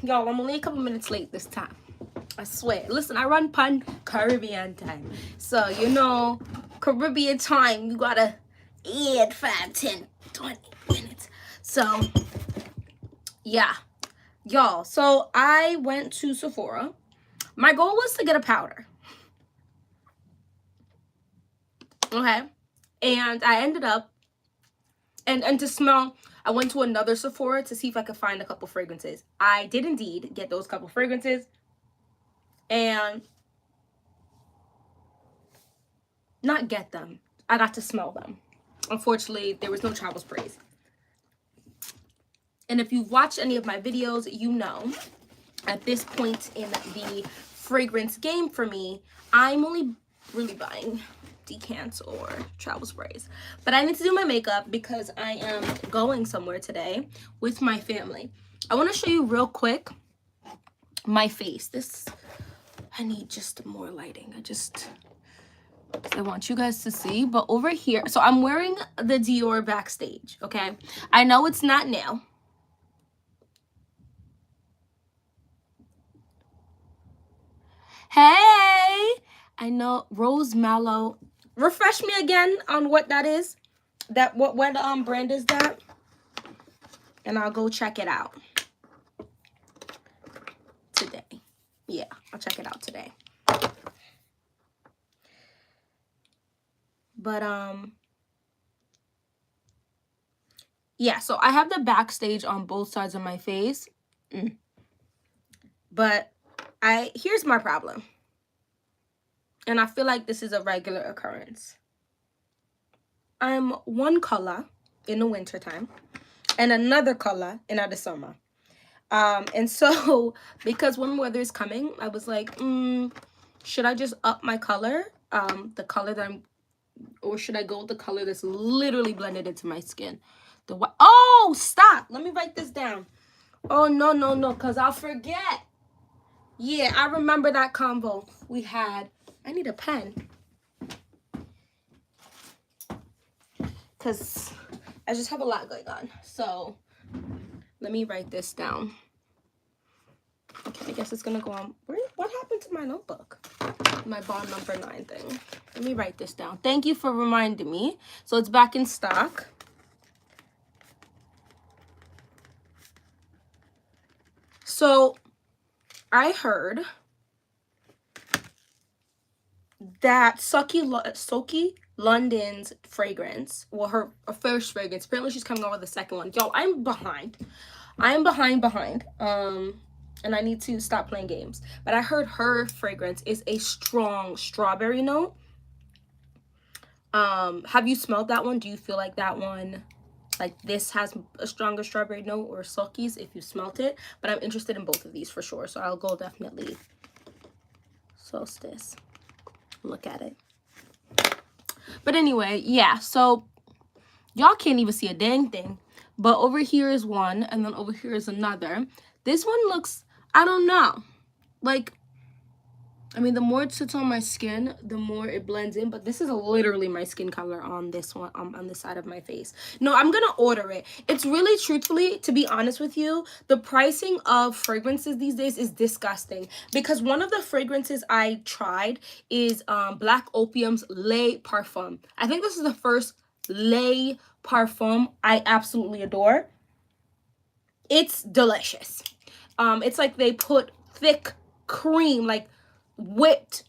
Y'all, I'm only a couple minutes late this time. I swear. Listen, I run pun Caribbean time. So, you know, Caribbean time, you gotta add 5, 10, 20 minutes. So, yeah. Y'all, so I went to Sephora. My goal was to get a powder. Okay? And I ended up, and to smell, I went to another Sephora to see if I could find a couple fragrances. I did indeed get those couple fragrances. And not get them. I got to smell them. Unfortunately, there was no travel sprays. And if you've watched any of my videos, you know at this point in the fragrance game for me, I'm only really buying decants or travel sprays. But I need to do my makeup because I am going somewhere today with my family. I want to show you real quick my face. I need just more lighting. I want you guys to see, but over here, so I'm wearing the Dior Backstage, okay? I know it's not new. Hey! I know, Rose Mallow. Refresh me again on what that is. What brand is that? And I'll go check it out today. Yeah, I'll check it out today. But yeah, so I have the Backstage on both sides of my face. But here's my problem. And I feel like this is a regular occurrence. I'm one color in the wintertime and another color in the summer. And so because warm weather is coming, I was like, should I just up my color? The color that or should I go with the color that's literally blended into my skin? Oh, stop. Let me write this down. Oh, no, because I'll forget. Yeah, I remember that combo we had. I need a pen. Because I just have a lot going on. So let me write this down. Okay, I guess it's going to go on. What happened to my notebook? My bond number 9 thing. Let me write this down. Thank you for reminding me. So it's back in stock. So I heard that Soki London's fragrance, well, her first fragrance, apparently she's coming out with the second one. Yo, I'm behind. And I need to stop playing games. But I heard her fragrance is a strong strawberry note. Have you smelled that one? Do you feel like that one, like this has a stronger strawberry note, or Soki's if you smelt it? But I'm interested in both of these for sure. So I'll go definitely Solstice. Look at it. But anyway, yeah, so y'all can't even see a dang thing. But over here is one, and then over here is another. This one looks, I don't know. Like, I mean, the more it sits on my skin, the more it blends in. But this is literally my skin color on this one, on the side of my face. No, I'm going to order it. It's really, truthfully, to be honest with you, the pricing of fragrances these days is disgusting. Because one of the fragrances I tried is Black Opium's Le Parfum. I think this is the first Le Parfum I absolutely adore. It's delicious. It's like they put thick cream, like whipped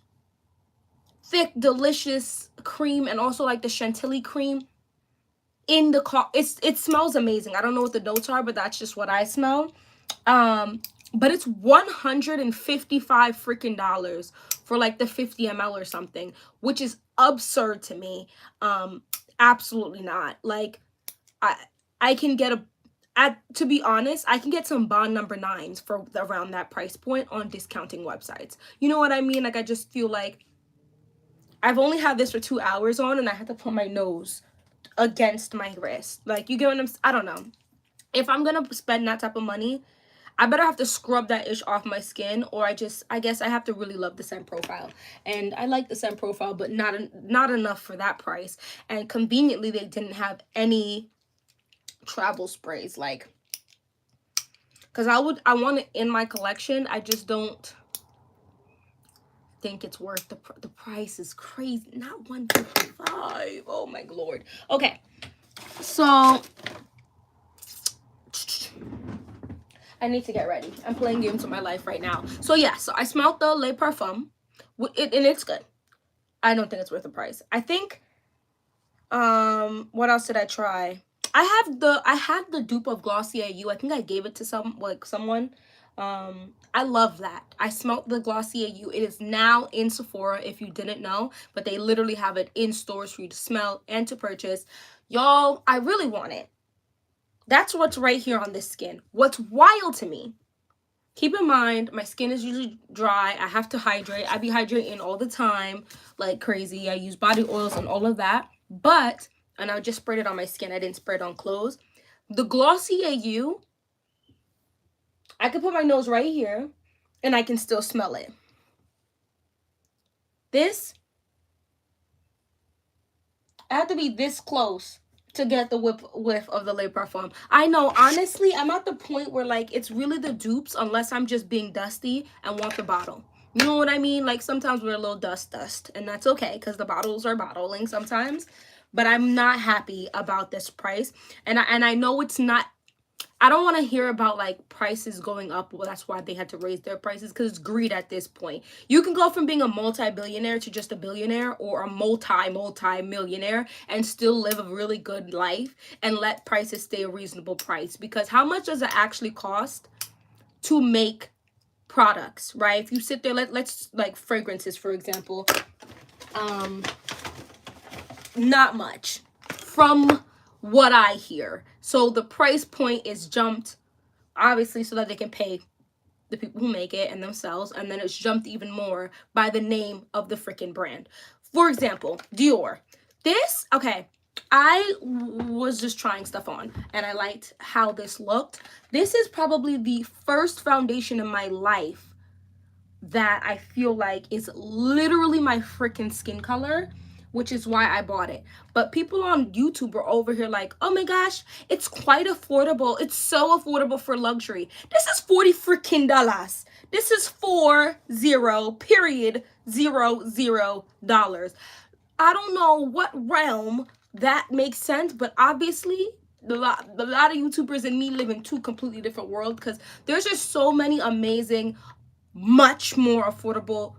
thick delicious cream, and also like the chantilly cream in the car. It smells amazing. I don't know what the notes are, but that's just what I smell. But it's $155 freaking dollars for like the 50 ml or something, which is absurd to me. Absolutely not. Like I can get to be honest, I can get some bond number 9s for around that price point on discounting websites. You know what I mean? Like, I just feel like I've only had this for 2 hours on, and I had to put my nose against my wrist. Like, you get what I don't know. If I'm gonna spend that type of money, I better have to scrub that ish off my skin, or I guess I have to really love the scent profile. And I like the scent profile, but not enough for that price. And conveniently, they didn't have any travel sprays. Like, because I want it in my collection. I just don't think it's worth the price is crazy. Not 155. Oh my lord. Okay, so I need to get ready. I'm playing games with my life right now. So yeah, so I smelled the Le Parfum, and it's good. I don't think it's worth the price. I think, what else did I try? I had the dupe of Glossier You. I think I gave it to someone. I love that. I smelled the Glossier You. It is now in Sephora, if you didn't know, but they literally have it in stores for you to smell and to purchase. Y'all, I really want it. That's what's right here on this skin. What's wild to me, keep in mind, my skin is usually dry. I have to hydrate. I be hydrating all the time like crazy. I use body oils and all of that. But, and I just sprayed it on my skin. I didn't spray it on clothes. The Glossier You, I could put my nose right here and I can still smell it. This, I have to be this close to get the whiff of the Le Parfum. I know, honestly, I'm at the point where, like, it's really the dupes unless I'm just being dusty and want the bottle. You know what I mean? Like, sometimes we're a little dust, and that's okay because the bottles are bottling sometimes. But I'm not happy about this price. And I know it's not, I don't want to hear about, like, prices going up. Well, that's why they had to raise their prices, because it's greed at this point. You can go from being a multi-billionaire to just a billionaire, or a multi-millionaire, and still live a really good life and let prices stay a reasonable price. Because how much does it actually cost to make products, right? If you sit there, let's like fragrances, for example, not much from what I hear. So the price point is jumped, obviously, so that they can pay the people who make it and themselves, and then it's jumped even more by the name of the freaking brand. For example, Dior. This, okay, I was just trying stuff on and I liked how this looked. This is probably the first foundation in my life that I feel like is literally my freaking skin color, which is why I bought it. But people on YouTube are over here like, oh my gosh, it's quite affordable. It's so affordable for luxury. This is $40 freaking dollars. This is $40.00. I don't know what realm that makes sense, but obviously a lot of YouTubers and me live in two completely different worlds, because there's just so many amazing, much more affordable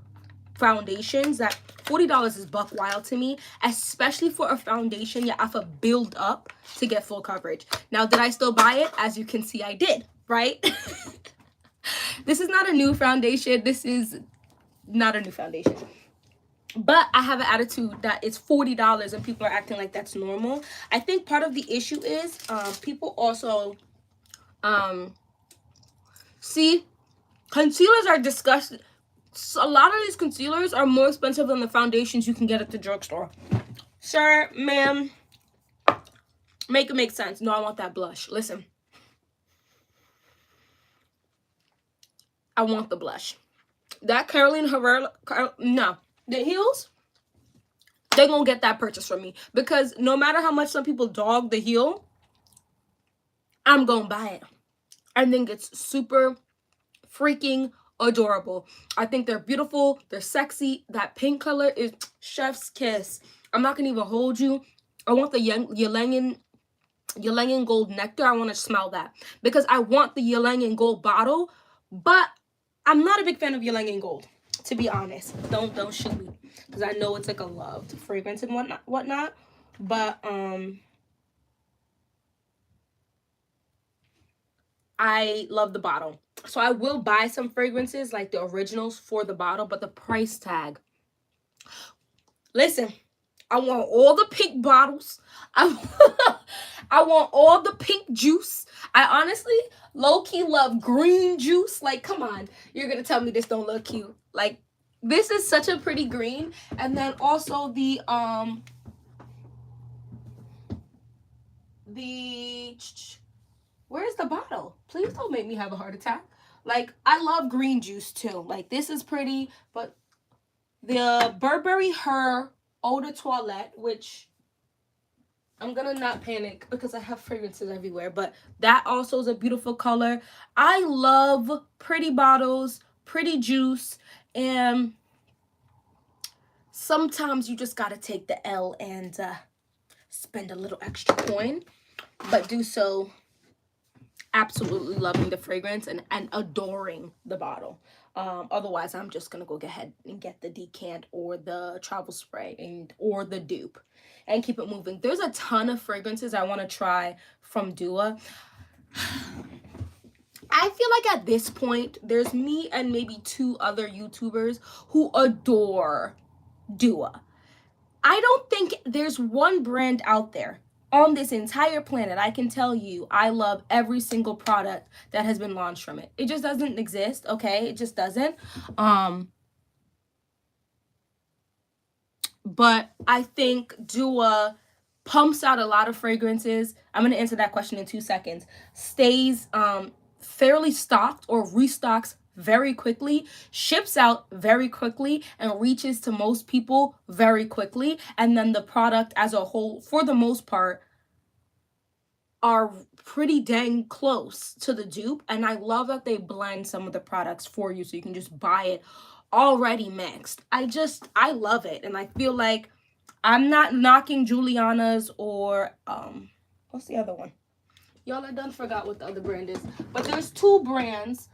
foundations that $40 is buck wild to me, especially for a foundation you have to build up to get full coverage. Now, did I still buy it? As you can see, I did, right? This is not a new foundation. This is not a new foundation. But I have an attitude that it's $40 and people are acting like that's normal. I think part of the issue is people also see, concealers are disgusting. So a lot of these concealers are more expensive than the foundations you can get at the drugstore. Sir, ma'am, make it make sense. No, I want that blush. Listen, I want the blush. That Caroline Herrera, no. The heels, they're gonna get that purchase from me, because no matter how much some people dog the heel, I'm gonna buy it. I think it's super freaking adorable. I think they're beautiful, they're sexy. That pink color is chef's kiss. I'm not gonna even hold you. I want the Ylang Gold Nectar. I want to smell that, because I want the Ylang Gold bottle, but I'm not a big fan of Ylang Gold, to be honest. Don't shoot me, because I know it's like a loved fragrance and whatnot. But I love the bottle, so I will buy some fragrances like the originals for the bottle. But the price tag, listen, I want all the pink bottles. I want all the pink juice. I honestly low-key love green juice. Like, come on, you're gonna tell me this don't look cute? Like, this is such a pretty green. And then also the where's the bottle? Please don't make me have a heart attack. Like, I love green juice too. Like, this is pretty. But the Burberry Her Eau de Toilette, which I'm gonna not panic because I have fragrances everywhere, but that also is a beautiful color. I love pretty bottles, pretty juice, and sometimes you just gotta take the L and spend a little extra coin, but do so absolutely loving the fragrance and adoring the bottle. Otherwise, I'm just gonna go ahead and get the decant or the travel spray or the dupe and keep it moving. There's a ton of fragrances I want to try from Dua. I feel like at this point, there's me and maybe 2 other YouTubers who adore Dua. I don't think there's one brand out there on this entire planet I can tell you I love every single product that has been launched from it. It just doesn't exist, okay? It just doesn't. But I think Dua pumps out a lot of fragrances. I'm going to answer that question in 2 seconds. Stays fairly stocked or restocks very quickly, ships out very quickly, and reaches to most people very quickly. And then the product as a whole, for the most part, are pretty dang close to the dupe. And I love that they blend some of the products for you so you can just buy it already mixed. I love it. And I feel like I'm not knocking Juliana's or what's the other one? Y'all, I done forgot what the other brand is. But there's 2 brands,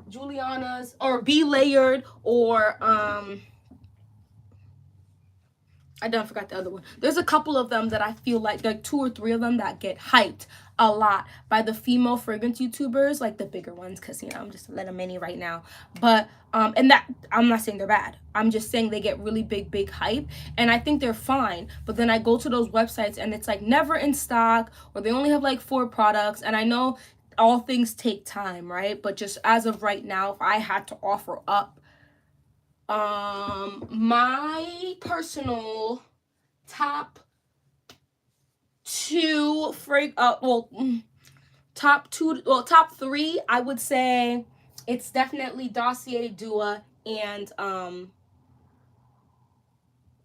Juliana's or Be Layered or I done forgot the other one. There's a couple of them that I feel like 2 or 3 of them that get hyped a lot by the female fragrance YouTubers, like the bigger ones, because I'm just a little mini right now. But and that I'm not saying they're bad. I'm just saying they get really big hype, and I think they're fine. But then I go to those websites and it's like never in stock, or they only have like 4 products. And I know all things take time, right? But just as of right now, if I had to offer up my personal top 3, I would say it's definitely Dossier, Dua, and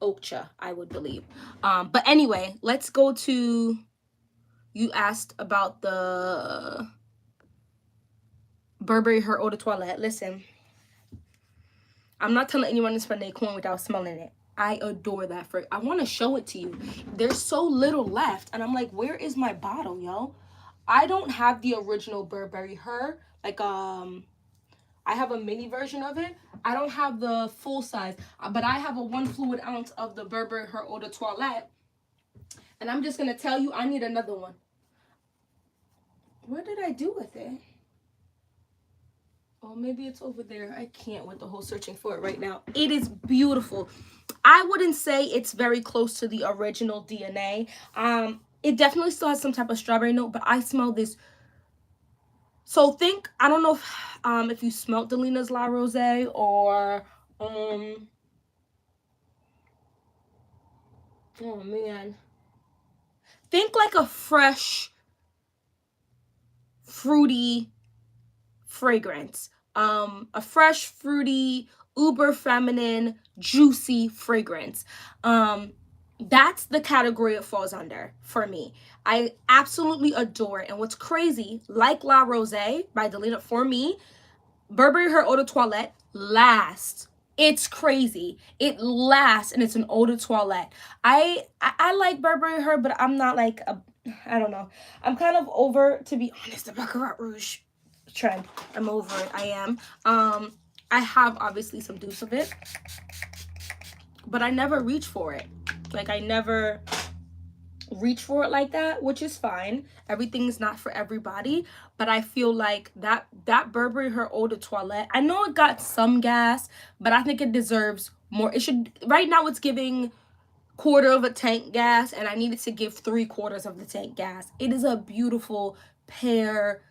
Okcha, I would believe. But anyway, let's go to, you asked about the Burberry Her Eau de Toilette. Listen, I'm not telling anyone to spend their coin without smelling it. I adore that fragrance. I want to show it to you. There's so little left, and I'm like, where is my bottle, yo? I don't have the original Burberry Her. Like, I have a mini version of it. I don't have the full size, but I have a 1 fluid ounce of the Burberry Her Eau de Toilette, and I'm just gonna tell you, I need another one. What did I do with it? Oh, maybe it's over there. I can't with the whole searching for it right now. It is beautiful. I wouldn't say it's very close to the original DNA. It definitely still has some type of strawberry note, but I smell this. So I don't know if you smelled Delina's La Rose or oh man. Think like a fresh, fruity fragrance. A fresh, fruity, uber feminine, juicy fragrance. That's the category it falls under for me. I absolutely adore it. And what's crazy, like La Rose by Delina, for me, Burberry Her Eau de Toilette lasts. It's crazy. It lasts, and it's an eau de toilette. I like Burberry Her, but I'm not like I don't know. I'm kind of over, to be honest, the Baccarat Rouge trend. I'm over it. I am. I have obviously some dupes of it, but I never reach for it. Like, I never reach for it like that, which is fine. Everything's not for everybody, but I feel like that Burberry Her Eau de Toilette, I know it got some gas, but I think it deserves more. It should, right now it's giving 1/4 of a tank gas, and I needed to give 3/4 of the tank gas. It is a beautiful pear,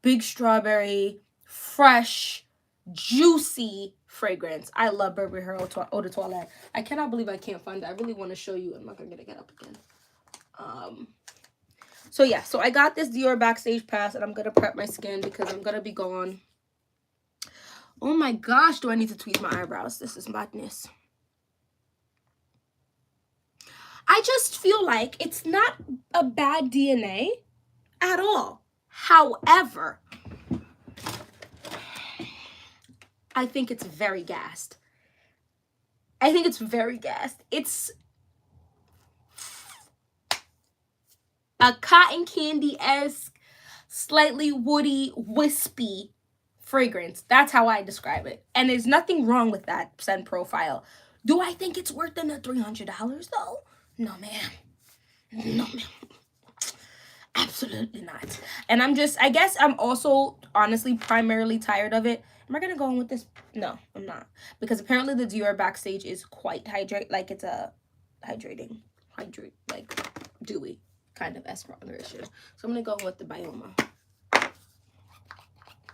big strawberry, fresh, juicy fragrance. I love Burberry Her Eau de Toilette. I cannot believe I can't find it. I really want to show you. I'm not gonna get up again. So yeah, so I got this Dior Backstage Pass, and I'm gonna prep my skin because I'm gonna be gone. Oh my gosh, do I need to tweeze my eyebrows? This is madness. I just feel like it's not a bad DNA at all. However, I think it's very gassed. I think it's very gassed. It's a cotton candy-esque, slightly woody, wispy fragrance. That's how I describe it. And there's nothing wrong with that scent profile. Do I think it's worth the $300 though? No, ma'am. No, ma'am. Absolutely not. And I guess I'm also honestly primarily tired of it. Am I gonna go on with this? No, I'm not. Because apparently the Dior Backstage is quite like it's a like dewy kind of aspiration. So I'm gonna go with the Bioma,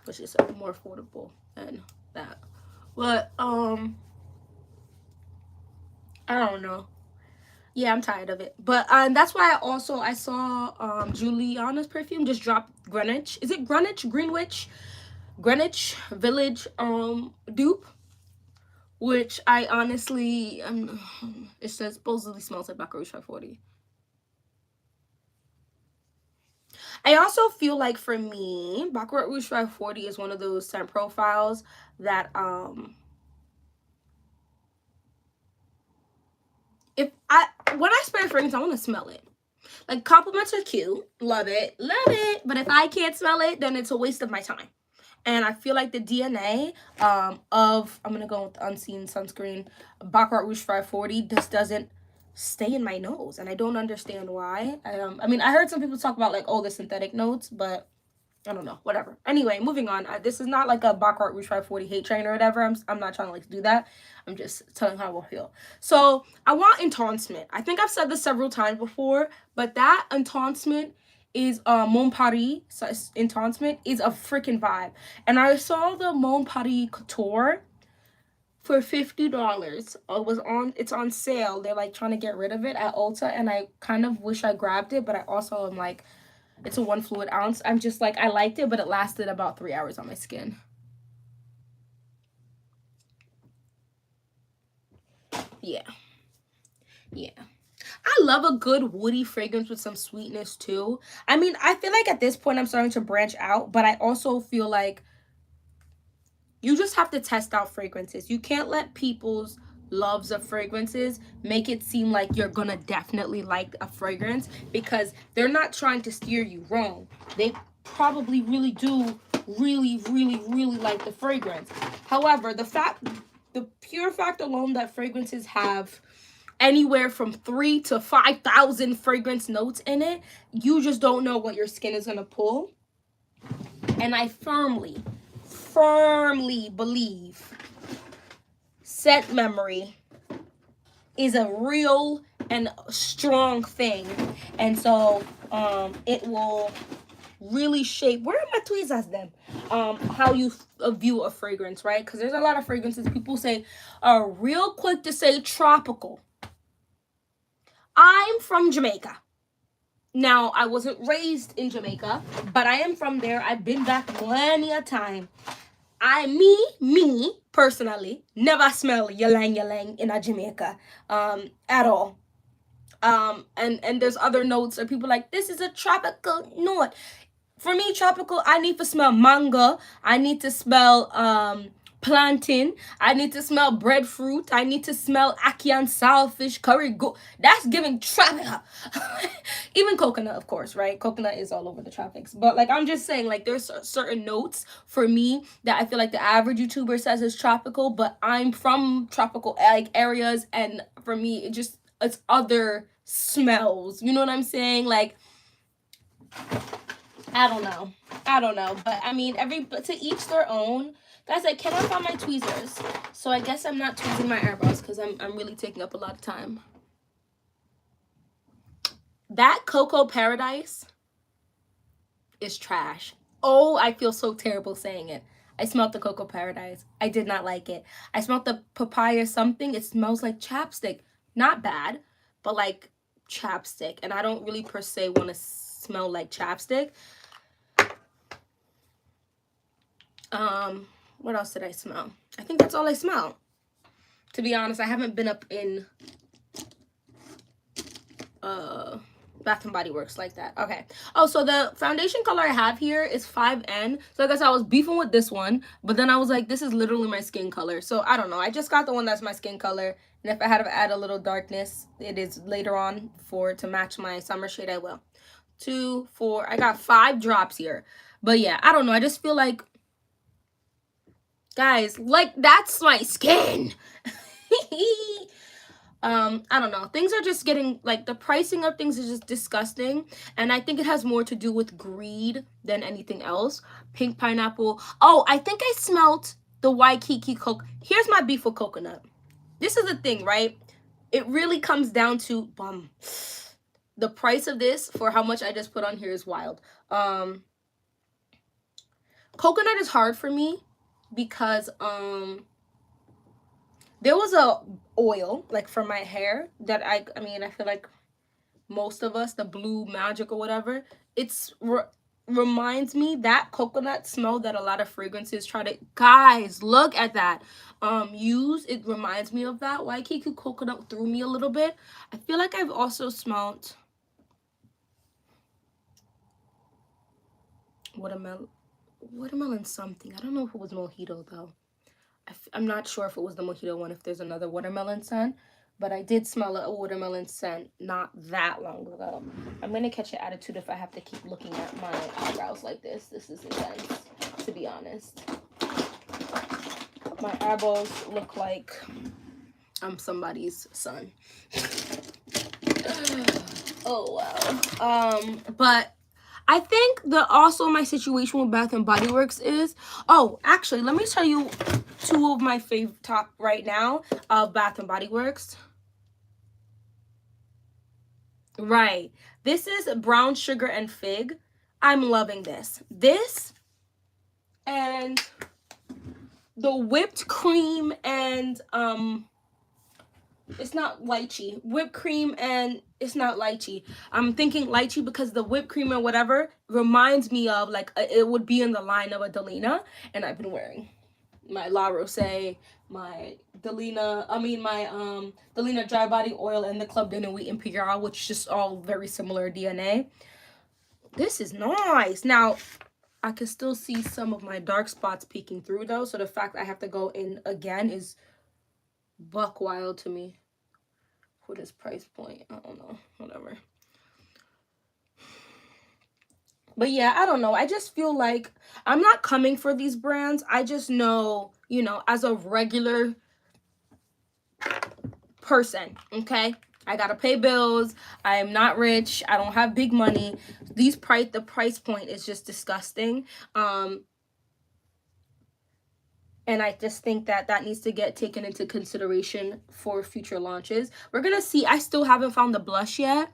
which is more affordable than that. But I don't know. Yeah, I'm tired of it. But that's why I saw Juliana's perfume just dropped Greenwich. Is it Greenwich? Greenwich Village dupe. Which I honestly it says supposedly smells like Baccarat 540. I also feel like for me, Baccarat Rouge 540 is one of those scent profiles that when I spray a fragrance, I want to smell it. Like, compliments are cute, love it, but if I can't smell it, then it's a waste of my time. And I feel like the DNA of, I'm gonna go with Unseen Sunscreen, Baccarat Rouge 540 just doesn't stay in my nose, and I don't understand why. I mean, I heard some people talk about like, oh, the synthetic notes, but I don't know, whatever. Anyway, moving on. This is not like a Baccarat Rouge 540 hate train or whatever. I'm not trying to like do that. I'm just telling how I feel. So I want Intensement. I think I've said this several times before, but that Intensement is Mon Paris. So Intensement is a freaking vibe. And I saw the Mon Paris Couture for $50. It's on sale. They're like trying to get rid of it at Ulta, and I kind of wish I grabbed it, but I also am like, it's a 1 fluid ounce. I'm just like, I liked it, but it lasted about 3 hours on my skin. Yeah. I love a good woody fragrance with some sweetness too. I mean, I feel like at this point I'm starting to branch out, but I also feel like you just have to test out fragrances. You can't let people's loves of fragrances make it seem like you're gonna definitely like a fragrance, because they're not trying to steer you wrong. They probably really do really like the fragrance. However, the pure fact alone that fragrances have anywhere from 3,000 to 5,000 fragrance notes in it, you just don't know what your skin is gonna pull. And I firmly believe scent memory is a real and strong thing, and so it will really shape, where are my tweezers then, how you view a fragrance, right? Because there's a lot of fragrances people say are real quick to say tropical. I'm from Jamaica. Now, I wasn't raised in Jamaica, but I am from there. I've been back plenty of time. Me personally, never smell ylang in a Jamaica at all. And there's other notes, or people like, this is a tropical note. For me, tropical, I need to smell mango. I need to smell plantain. I need to smell breadfruit. I need to smell ackee and saltfish, curry goat. That's giving tropical. Even coconut, of course, right? Coconut is all over the tropics. But like, I'm just saying, like, there's certain notes for me that I feel like the average YouTuber says is tropical, but I'm from tropical like areas, and for me, it's other smells. You know what I'm saying? Like, I don't know, but I mean, to each their own. Guys, I cannot find my tweezers, so I guess I'm not tweezing my eyebrows because I'm really taking up a lot of time. That Cocoa Paradise is trash. Oh, I feel so terrible saying it. I smelled the Cocoa Paradise. I did not like it. I smelled the papaya something. It smells like chapstick. Not bad, but like chapstick. And I don't really per se want to smell like chapstick. What else did I smell? I think that's all I smell. To be honest, I haven't been up in Bath and Body Works like that. Okay. Oh, so the foundation color I have here is 5N. So I guess I was beefing with this one, but then I was like, this is literally my skin color. So I don't know. I just got the one that's my skin color. And if I had to add a little darkness, it is later on to match my summer shade, I will. 2, 4. I got 5 drops here. But yeah, I don't know. I just feel like, guys, like, that's my skin. I don't know. Things are just getting, like, the pricing of things is just disgusting. And I think it has more to do with greed than anything else. Pink pineapple. Oh, I think I smelt the Waikiki Coke. Here's my beef with coconut. This is the thing, right? It really comes down to, the price of this for how much I just put on here is wild. Coconut is hard for me because, there was a oil, like, for my hair that I mean, I feel like most of us, the Blue Magic or whatever, it's reminds me, that coconut smell that a lot of fragrances try to, guys, look at that, use. It reminds me of that. Waikiki Coconut threw me a little bit. I feel like I've also smelled watermelon something. I don't know if it was mojito though. I'm not sure if it was the mojito one, if there's another watermelon scent, but I did smell a watermelon scent not that long ago. I'm going to catch an attitude if I have to keep looking at my eyebrows like this. This is intense, to be honest. My eyebrows look like I'm somebody's son. Oh, wow. But I think also my situation with Bath and Body Works is, oh, actually, let me tell you 2 of my favorite top right now of Bath and Body Works. Right. This is Brown Sugar and Fig. I'm loving this. This and the whipped cream and, it's not lychee. Whipped cream and it's not lychee. I'm thinking lychee because the whipped cream or whatever reminds me of, like, it would be in the line of a Delina. And I've been wearing my La Rose, my Delina Dry Body Oil, and the Club de Nuit Imperial, which is just all very similar DNA. This is nice. Now, I can still see some of my dark spots peeking through, though. So the fact I have to go in again is buck wild to me. For this price point, I don't know, whatever. But yeah, I don't know. I just feel like I'm not coming for these brands. I just know, you know, as a regular person, okay? I gotta pay bills. I am not rich. I don't have big money. The price point is just disgusting. And I just think that needs to get taken into consideration for future launches. We're gonna see. I still haven't found the blush yet.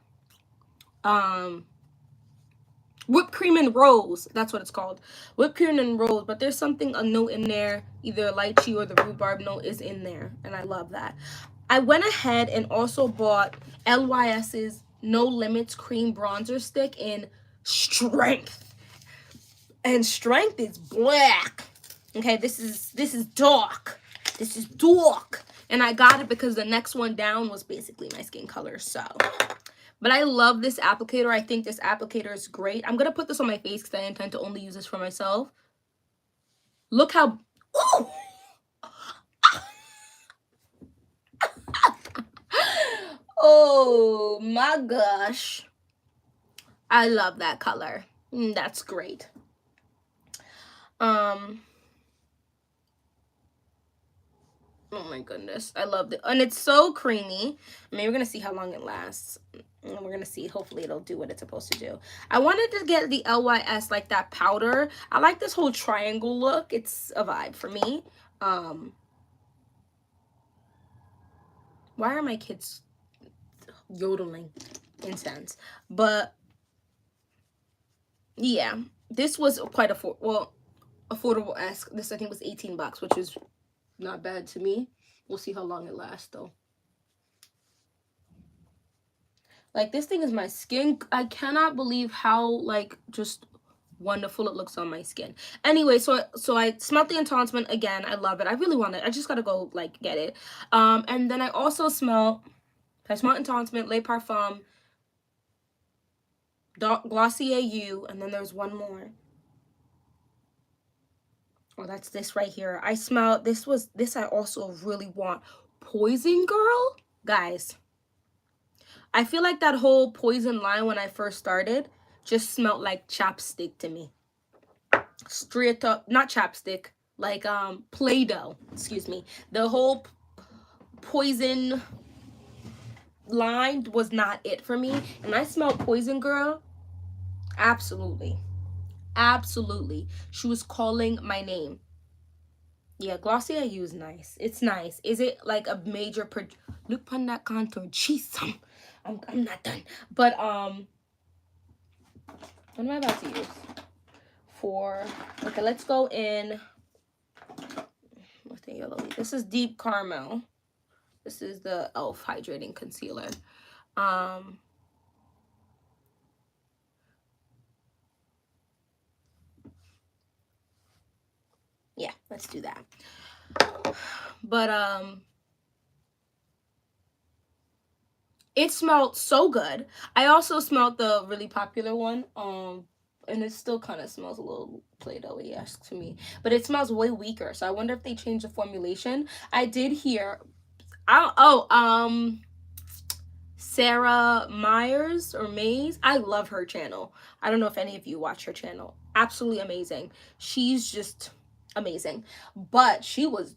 Whipped Cream and Rose. That's what it's called. Whipped Cream and Rose. But there's something, a note in there. Either lychee or the rhubarb note is in there. And I love that. I went ahead and also bought LYS's No Limits Cream Bronzer Stick in Strength. And Strength is black. Okay, this is dark. This is dark. And I got it because the next one down was basically my skin color. So, but I love this applicator. I think this applicator is great. I'm going to put this on my face because I intend to only use this for myself. Look how... Ooh! Oh my gosh. I love that color. That's great. Oh my goodness, I love it. And it's so creamy. I mean, we're gonna see how long it lasts. And we're gonna see, hopefully it'll do what it's supposed to do. I wanted to get the LYS, like that powder. I like this whole triangle look. It's a vibe for me. Why are my kids yodeling? Incense. But yeah, this was quite affordable-esque. This I think was $18, which is not bad to me. We'll see how long it lasts though. Like, this thing is my skin. I cannot believe how, like, just wonderful it looks on my skin. Anyway, so I smelled the Enhancement again. I love it. I really want it. I just gotta go, like, get it. And then I also smelled Enhancement, Le Parfum, Glossier You, and then there's one more. Oh, that's this right here. I smell, this I also really want. Poison Girl? Guys, I feel like that whole Poison line when I first started just smelled like chapstick to me. Straight up, not chapstick, like Play-Doh, excuse me. The whole Poison line was not it for me. And I smelled Poison Girl. Absolutely. Absolutely. She was calling my name. Yeah, Glossier You is nice. It's nice. Is it like a major look upon that contour? Jeez, I'm not done. But what am I about to use? Okay, let's go in. What's the yellow? This is Deep Caramel. This is the e.l.f. Hydrating Concealer. Yeah, let's do that. But it smelled so good. I also smelled the really popular one. And it still kind of smells a little Play-Doh-y-esque to me. But it smells way weaker. So I wonder if they changed the formulation. I did hear Sarah Myers or Mays. I love her channel. I don't know if any of you watch her channel. Absolutely amazing. She's just amazing. But she was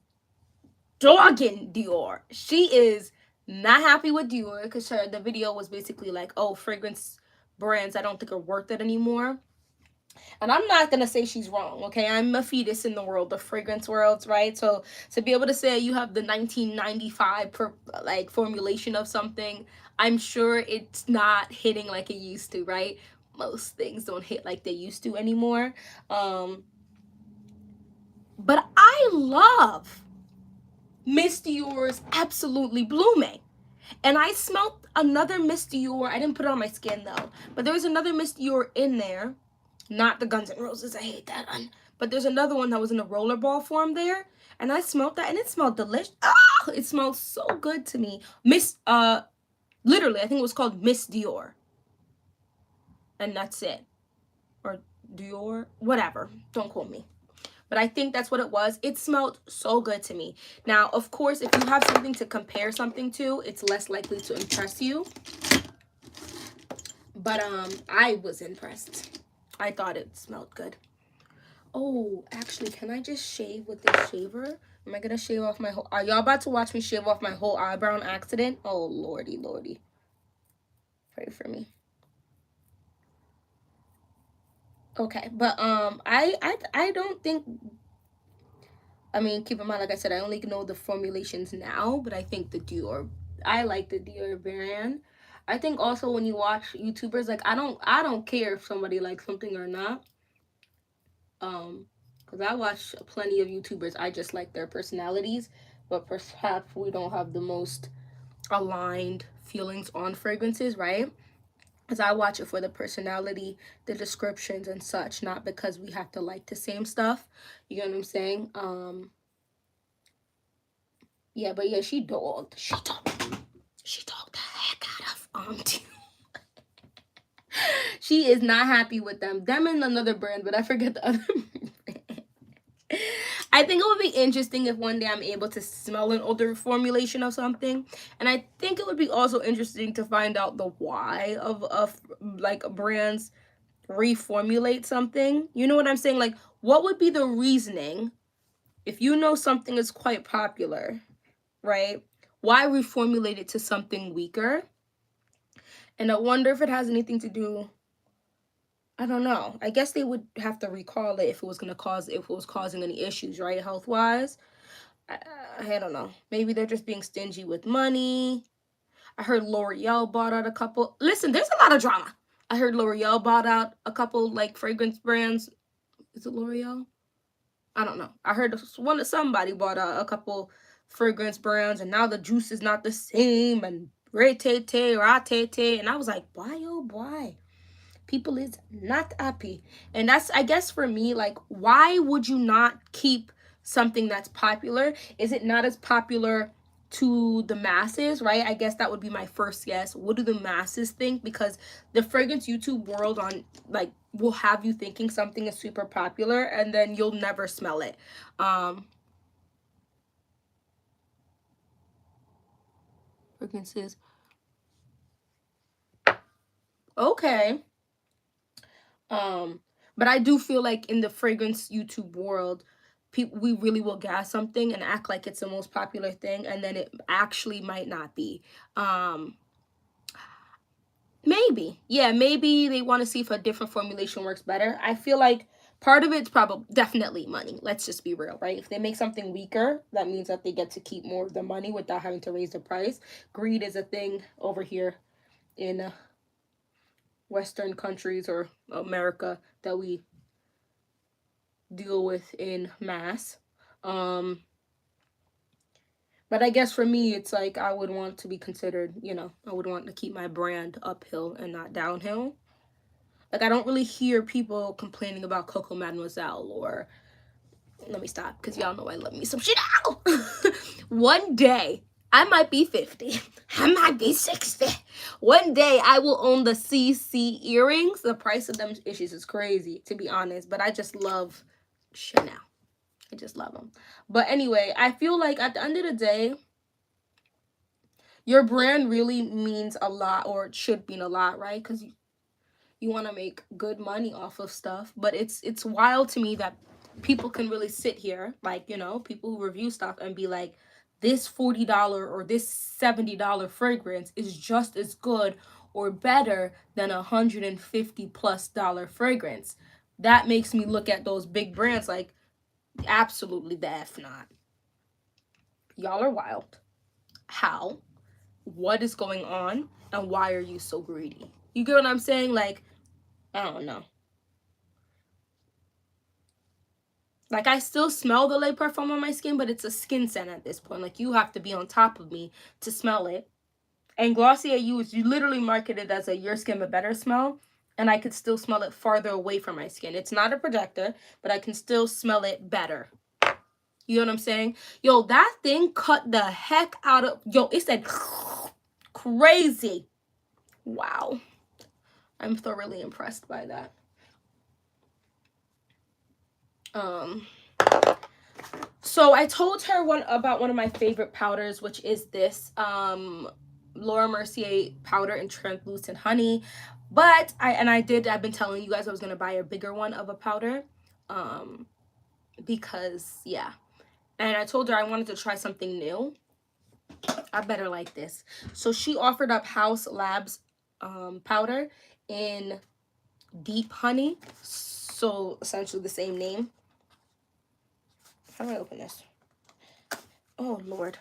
dogging Dior. She is not happy with Dior because the video was basically like, oh, fragrance brands I don't think are worth it anymore. And I'm not gonna say she's wrong, okay? I'm a fetus in the world, the fragrance worlds, right? So to be able to say you have the 1995 formulation of something, I'm sure it's not hitting like it used to, right? Most things don't hit like they used to anymore. But I love Miss Dior's Absolutely Blooming. And I smelled another Miss Dior. I didn't put it on my skin though. But there was another Miss Dior in there. Not the Guns N' Roses. I hate that one. But there's another one that was in a rollerball form there. And I smelled that. And it smelled delicious. Oh, it smelled so good to me. Literally, I think it was called Miss Dior. And that's it. Or Dior. Whatever. Don't quote me. But I think that's what it was. It smelled so good to me. Now, of course, if you have something to compare something to, it's less likely to impress you. But I was impressed. I thought it smelled good. Oh, actually, can I just shave with this shaver? Am I gonna shave off my whole... Are y'all about to watch me shave off my whole eyebrow on accident? Oh, lordy, lordy. Pray for me. Okay, but I don't think... I mean, keep in mind, like I said, I only know the formulations now, but I think the Dior... I like the Dior brand. I think also when you watch YouTubers, like, I don't care if somebody likes something or not. Because I watch plenty of YouTubers. I just like their personalities, but perhaps we don't have the most aligned feelings on fragrances, right? Because I watch it for the personality, the descriptions and such, not because we have to like the same stuff. You know what I'm saying? Yeah, but yeah, she dogged the heck out of she is not happy with them. Them and another brand, but I forget the other brand. I think it would be interesting if one day I'm able to smell an older formulation of something. And I think it would be also interesting to find out the why of like brands reformulate something. You know what I'm saying? Like, what would be the reasoning if you know something is quite popular, right? Why reformulate it to something weaker? And I wonder if it has anything to do... I don't know. I guess they would have to recall it if it was causing any issues, right? Health-wise. I don't know. Maybe they're just being stingy with money. I heard L'Oreal bought out a couple. Listen, there's a lot of drama. I heard L'Oreal bought out a couple like fragrance brands. Is it L'Oreal? I don't know. I heard somebody bought out a couple fragrance brands, and now the juice is not the same, and ratete, and I was like, why oh boy? People is not happy. And that's, I guess, for me, like, why would you not keep something that's popular? Is it not as popular to the masses, right? I guess that would be my first guess. What do the masses think? Because the fragrance YouTube world on like will have you thinking something is super popular and then you'll never smell it. Fragrances. Okay. But I do feel like in the fragrance YouTube world, people, we really will gas something and act like it's the most popular thing, and then it actually might not be. Maybe, yeah, maybe they want to see if a different formulation works better. I feel like part of it's probably definitely money. Let's just be real, right? If they make something weaker, that means that they get to keep more of the money without having to raise the price. Greed is a thing over here in Western countries or America that we deal with in mass. But I guess for me, it's like I would want to be considered, you know, I would want to keep my brand uphill and not downhill. Like, I don't really hear people complaining about Coco Mademoiselle or, let me stop, because y'all know I love me some Chanel. One day, I might be 50. I might be 60. One day, I will own the CC earrings. The price of them issues is crazy, to be honest. But I just love Chanel. I just love them. But anyway, I feel like at the end of the day, your brand really means a lot, or it should mean a lot, right? Because you want to make good money off of stuff. But it's wild to me that people can really sit here, like, you know, people who review stuff and be like, this $40 or this $70 fragrance is just as good or better than $150+ fragrance. That makes me look at those big brands like, absolutely the F not. Y'all are wild. How? What is going on? And why are you so greedy? You get what I'm saying? Like, I don't know. Like, I still smell the Le Parfum on my skin, but it's a skin scent at this point. Like, you have to be on top of me to smell it. And Glossier you literally marketed as a your skin but better smell. And I could still smell it farther away from my skin. It's not a projector, but I can still smell it better. You know what I'm saying? Yo, that thing cut the heck out of... Yo, it said crazy. Wow. I'm thoroughly impressed by that. So I told her about one of my favorite powders, which is this Laura Mercier powder in translucent honey. But I've been telling you guys I was gonna buy a bigger one of a powder, because yeah. And I told her I wanted to try something new. I better like this. So she offered up House Labs powder in deep honey. So essentially the same name. How do I open this? Oh Lord.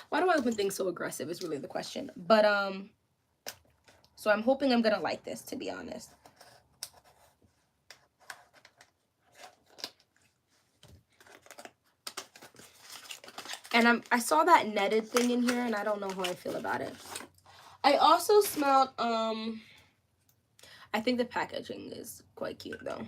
Why do I open things so aggressive is really the question. But so I'm hoping I'm gonna like this, to be honest. And I saw that netted thing in here, and I don't know how I feel about it. I also smelled, I think the packaging is quite cute, though.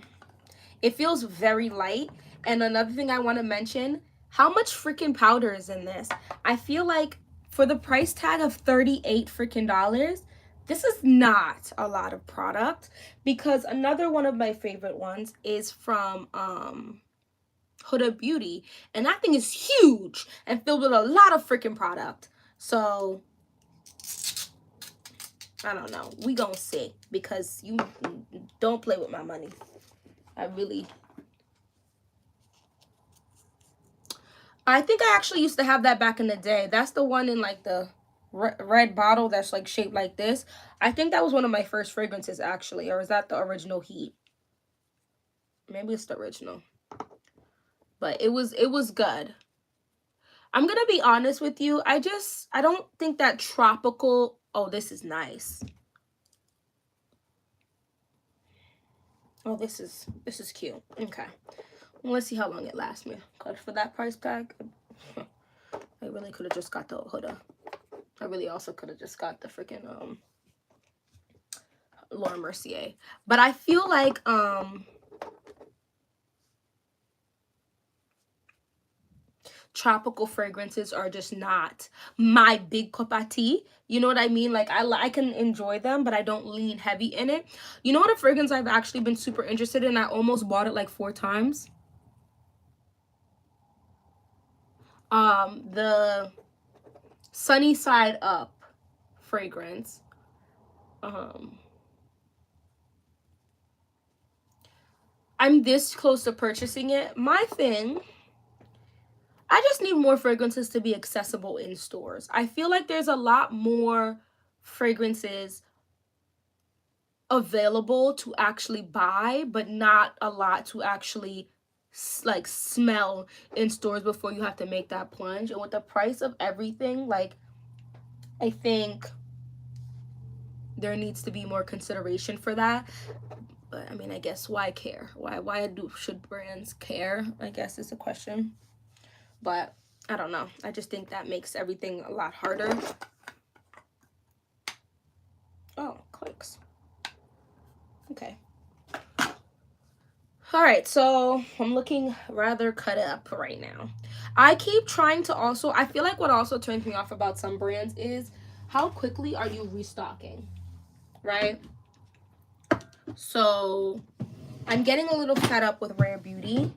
It feels very light. And another thing I want to mention, how much freaking powder is in this? I feel like for the price tag of $38 freaking dollars, this is not a lot of product. Because another one of my favorite ones is from, Huda Beauty, and that thing is huge and filled with a lot of freaking product. So I don't know, we gonna see, because you don't play with my money. I think I actually used to have that back in the day. That's the one in like the red bottle that's like shaped like this. I think that was one of my first fragrances, actually. Or is that the original Heat? Maybe it's the original. But it was good. I'm gonna be honest with you. I don't think that tropical... Oh, this is nice. Oh, this is cute. Okay. Well, let's see how long it lasts me. Because for that price tag, I really could have just got the Huda. I really also could have just got the freaking Laura Mercier. But I feel like tropical fragrances are just not my big cup of tea. You know what I mean? Like I can enjoy them, but I don't lean heavy in it. You know what a fragrance I've actually been super interested in? I almost bought it like 4 times. The Sunny Side Up fragrance. I'm this close to purchasing it. My thing, I just need more fragrances to be accessible in stores. I feel like there's a lot more fragrances available to actually buy, but not a lot to actually like smell in stores before you have to make that plunge. And with the price of everything, like, I think there needs to be more consideration for that. But I mean, I guess why care? Should brands care? I guess is the question. But I don't know. I just think that makes everything a lot harder. Oh, clicks. Okay. All right, so I'm looking rather cut up right now. I keep trying to also, I feel like what also turns me off about some brands is how quickly are you restocking, right? So I'm getting a little fed up with Rare Beauty.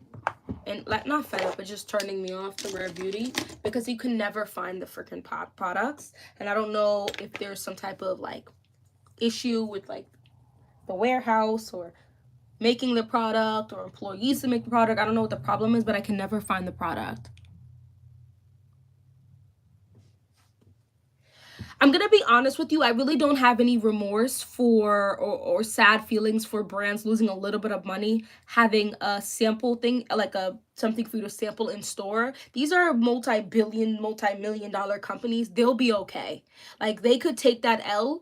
And like, not fed up, but just turning me off to Rare Beauty, because you can never find the freaking products. And I don't know if there's some type of like issue with like the warehouse or making the product or employees to make the product. I don't know what the problem is, but I can never find the product. I'm gonna be honest with you, I really don't have any remorse for or sad feelings for brands losing a little bit of money having a sample thing, like something for you to sample in store. These are multi-billion, multi-million dollar companies. They'll be okay. Like, they could take that L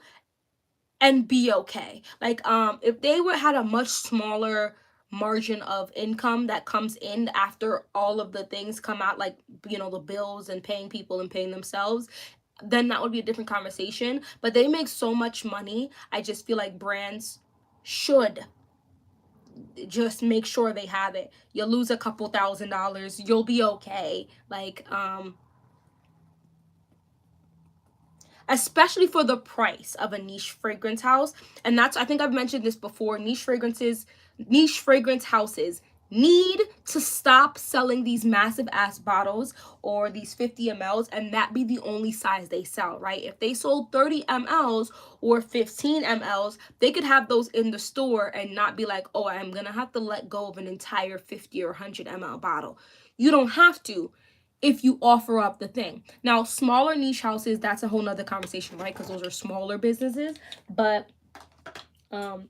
and be okay. Like, if they had a much smaller margin of income that comes in after all of the things come out, like, you know, the bills and paying people and paying themselves, then that would be a different conversation. But they make so much money. I just feel like brands should just make sure they have it. You'll lose a couple $1,000s, you'll be okay. Like, especially for the price of a niche fragrance house. And that's, I think I've mentioned this before, niche fragrance houses need to stop selling these massive ass bottles or these 50 mls and that be the only size they sell, right? If they sold 30 mls or 15 mls, they could have those in the store and not be like, oh, I'm gonna have to let go of an entire 50 or 100 ml bottle. You don't have to if you offer up the thing. Now, smaller niche houses, that's a whole nother conversation, right? Because those are smaller businesses. But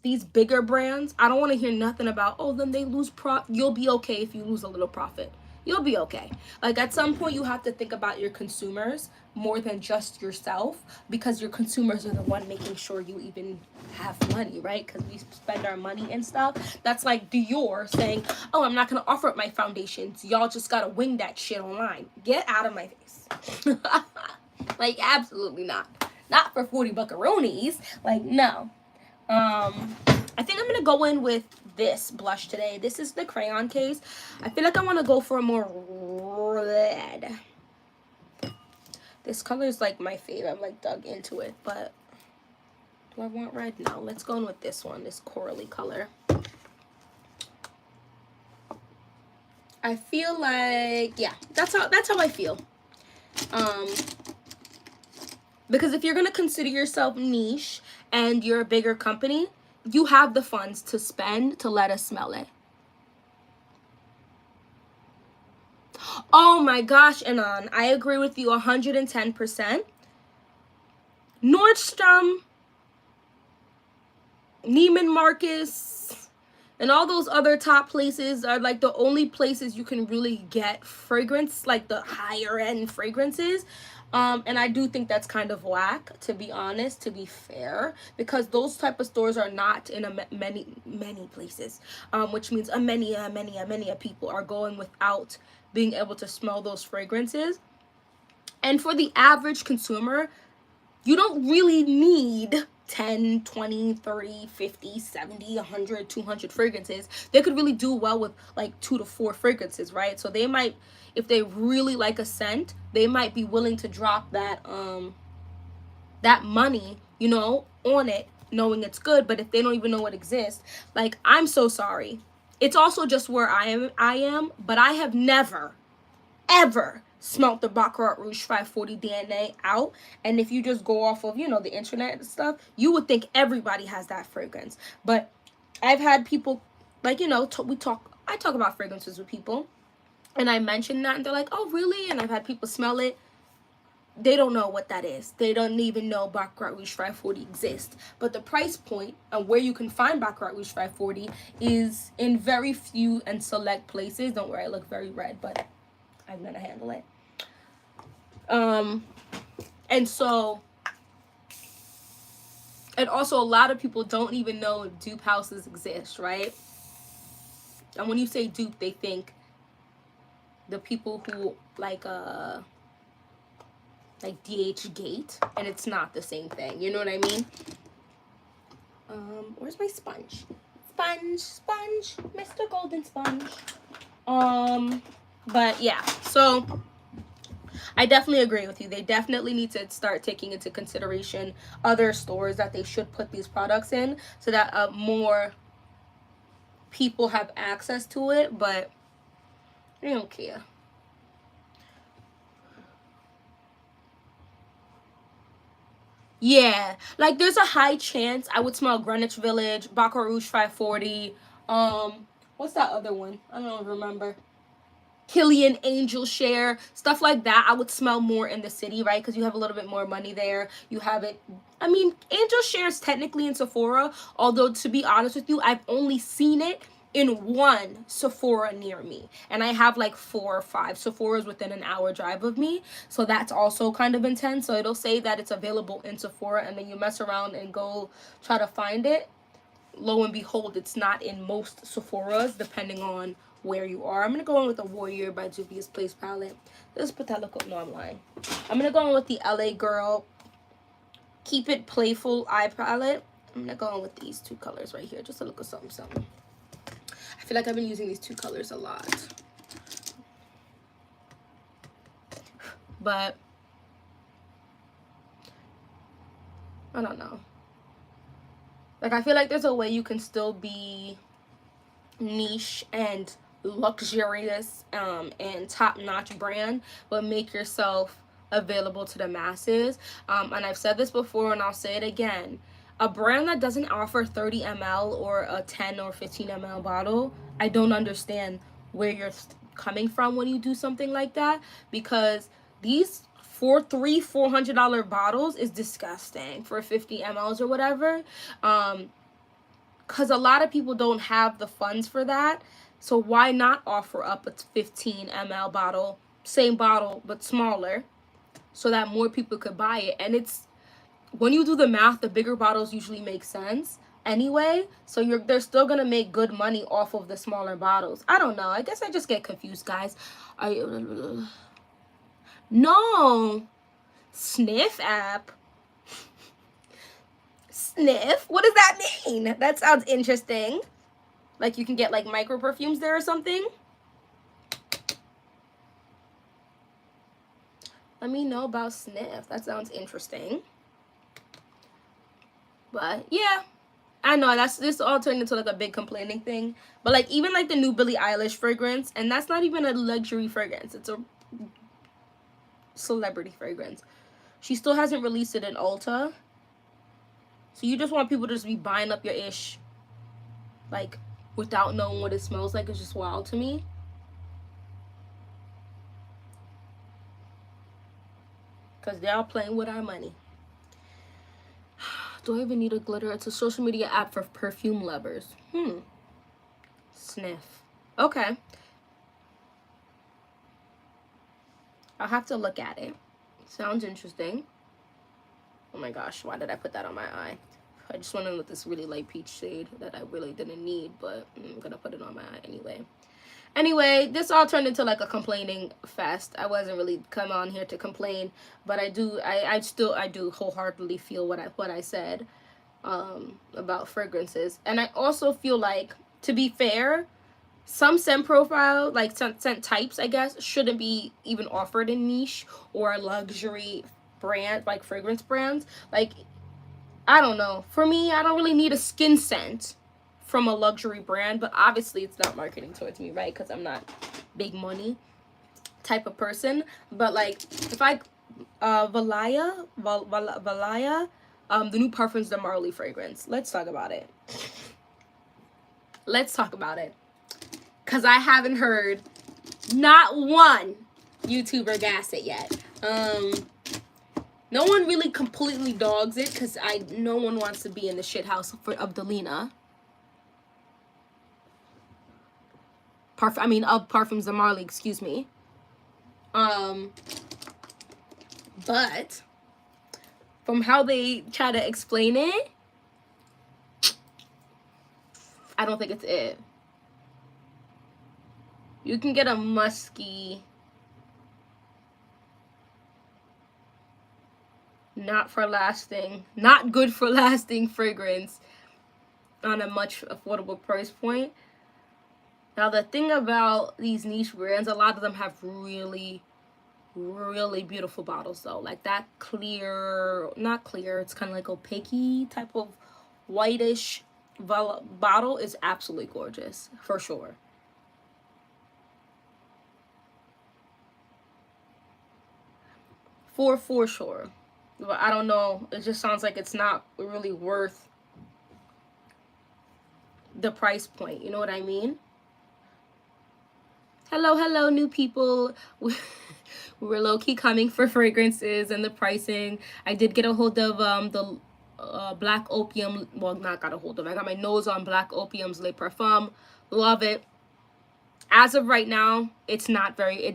these bigger brands, I don't want to hear nothing about, oh, then they lose profit. You'll be okay if you lose a little profit. You'll be okay. Like, at some point, you have to think about your consumers more than just yourself, because your consumers are the one making sure you even have money, right? Because we spend our money and stuff. That's like Dior saying, oh, I'm not going to offer up my foundations. Y'all just got to wing that shit online. Get out of my face. Like, absolutely not. Not for 40 buckaroonies. Like, no. I think I'm gonna go in with this blush today. This is the crayon case. I feel like I want to go for a more red. This color is like my favorite. I'm like dug into it, but do I want red? No. Let's go in with this one, this corally color. I feel like, yeah, that's how I feel. Because if you're gonna consider yourself niche and you're a bigger company, you have the funds to spend to let us smell it. Oh my gosh, Anon, I agree with you 110%. Nordstrom, Neiman Marcus, and all those other top places are like the only places you can really get fragrance, like the higher end fragrances. And I do think that's kind of whack, to be honest, to be fair, because those type of stores are not in many places, which means many people are going without being able to smell those fragrances. And for the average consumer, you don't really need 10, 20, 30, 50, 70, 100, 200 fragrances. They could really do well with like 2 to 4 fragrances, right? So they might, if they really like a scent, they might be willing to drop that that money, you know, on it, knowing it's good. But if they don't even know it exists, like, I'm so sorry. It's also just where I am, but I have never ever smelt the Baccarat Rouge 540 DNA out. And if you just go off of, you know, the internet and stuff, you would think everybody has that fragrance. But I've had people, like, you know, I talk about fragrances with people, and I mention that, and they're like, oh, really? And I've had people smell it. They don't know what that is. They don't even know Baccarat Rouge 540 exists. But the price point and where you can find Baccarat Rouge 540 is in very few and select places. Don't worry, I look very red, but I'm gonna handle it. And so, and also a lot of people don't even know if dupe houses exist, right? And when you say dupe, they think the people who like DH Gate, and it's not the same thing. You know what I mean? Where's my sponge? Sponge, Mr. Golden Sponge. But yeah, so I definitely agree with you. They definitely need to start taking into consideration other stores that they should put these products in, so that more people have access to it, but they don't care. Yeah, like, there's a high chance I would smell Greenwich Village, Baccarat Rouge 540, what's that other one? I don't remember. Killian Angel Share, stuff like that. I would smell more in the city, right? Because you have a little bit more money there. You have it. I mean, Angel Share is technically in Sephora, although, to be honest with you, I've only seen it in one Sephora near me, and I have like 4 or 5 Sephoras within an hour drive of me, so that's also kind of intense. So it'll say that it's available in Sephora, and then you mess around and go try to find it. Lo and behold, it's not in most Sephoras, depending on where you are. I'm gonna go in with the Warrior by Juvia's Place palette. Let's put that look. No, I'm lying. I'm gonna go in with the LA Girl Keep It Playful eye palette. I'm gonna go in with these 2 colors right here, just a look of something. I feel like I've been using these 2 colors a lot, but I don't know. Like, I feel like there's a way you can still be niche and luxurious and top-notch brand, but make yourself available to the masses. And I've said this before, and I'll say it again. A brand that doesn't offer 30 ml or a 10 or 15 ml bottle, I don't understand where you're coming from when you do something like that, because these $400 bottles is disgusting for 50 mls or whatever. Because a lot of people don't have the funds for that. So why not offer up a 15 ml bottle, same bottle but smaller, so that more people could buy it? And it's, when you do the math, the bigger bottles usually make sense anyway, so they're still gonna make good money off of the smaller bottles. I don't know, I guess I just get confused, guys. No, Sniff app. Sniff? What does that mean? That sounds interesting. Like, you can get like micro perfumes there or something. Let me know about Sniff. That sounds interesting. But yeah, I know this all turned into like a big complaining thing. But like, even like the new Billie Eilish fragrance, and that's not even a luxury fragrance, it's a celebrity fragrance. She still hasn't released it in Ulta. So you just want people to just be buying up your ish, like, without knowing what it smells like. It's just wild to me. Because they're all playing with our money. Do I even need a glitter? It's a social media app for perfume lovers. Sniff. Okay. I'll have to look at it. Sounds interesting. Oh my gosh, why did I put that on my eye? I just went in with this really light peach shade that I really didn't need, but I'm gonna put it on my eye anyway. Anyway, this all turned into like a complaining fest. I wasn't really come on here to complain, but I do wholeheartedly feel what I said. about fragrances. And I also feel like, to be fair, some scent profile, like scent types, I guess, shouldn't be even offered in niche or luxury brand, like fragrance brands. Like, I don't know. For me, I don't really need a skin scent from a luxury brand, but obviously it's not marketing towards me, right? Because I'm not big money type of person. But like, if I Valaya, the new Parfums de Marly fragrance. Let's talk about it. Let's talk about it. Because I haven't heard not one YouTuber gas it yet. No one really completely dogs it, because no one wants to be in the shit house of Delina. Of Parfums de Marly, excuse me. But from how they try to explain it, I don't think it's it. You can get a musky, not good for lasting fragrance on a much affordable price point. Now, the thing about these niche brands, a lot of them have really, really beautiful bottles, though. Like that clear, not clear, it's kind of like opaque type of whitish bottle is absolutely gorgeous, for sure. For sure. But I don't know. It just sounds like it's not really worth the price point. You know what I mean? Hello, new people. We're low-key coming for fragrances and the pricing. I did get a hold of the Black Opium. Well, not got a hold of. I got my nose on Black Opium's Le Parfum. Love it. As of right now, it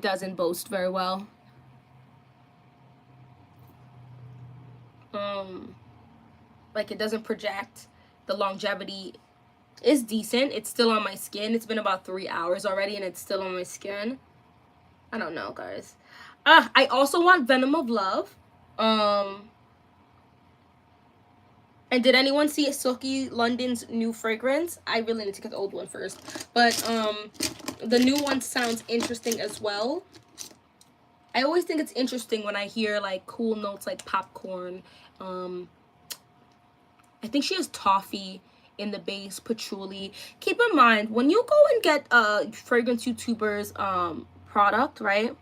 doesn't boast very well. Like, it doesn't project. The longevity is decent. It's still on my skin. It's been about 3 hours already and it's still on my skin. I don't know, guys. I also want Venom of Love. And did anyone see Silky London's new fragrance? I really need to get the old one first. But the new one sounds interesting as well. I always think it's interesting when I hear like cool notes like popcorn. I think she has toffee in the base, patchouli. Keep in mind, when you go and get a fragrance YouTuber's product, right?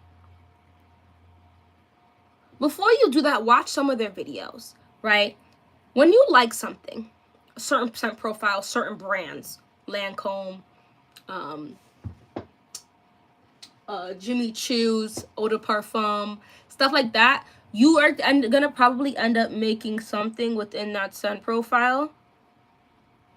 Before you do that, watch some of their videos, right? When you like something, a certain scent profile, certain brands, Lancome, Jimmy Choo's, Eau de Parfum, stuff like that, you are gonna probably end up making something within that scent profile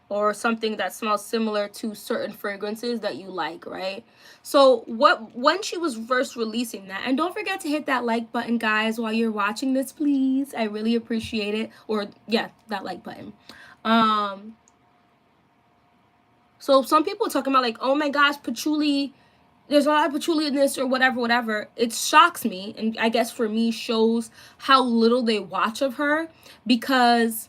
or something that smells similar to certain fragrances that you like, right? So when she was first releasing that, and don't forget to hit that like button, guys, while you're watching this, please. I really appreciate it. Or yeah, that like button. So some people are talking about like, oh my gosh, patchouli, there's a lot of patchouli in this or whatever. It shocks me, and I guess for me shows how little they watch of her, because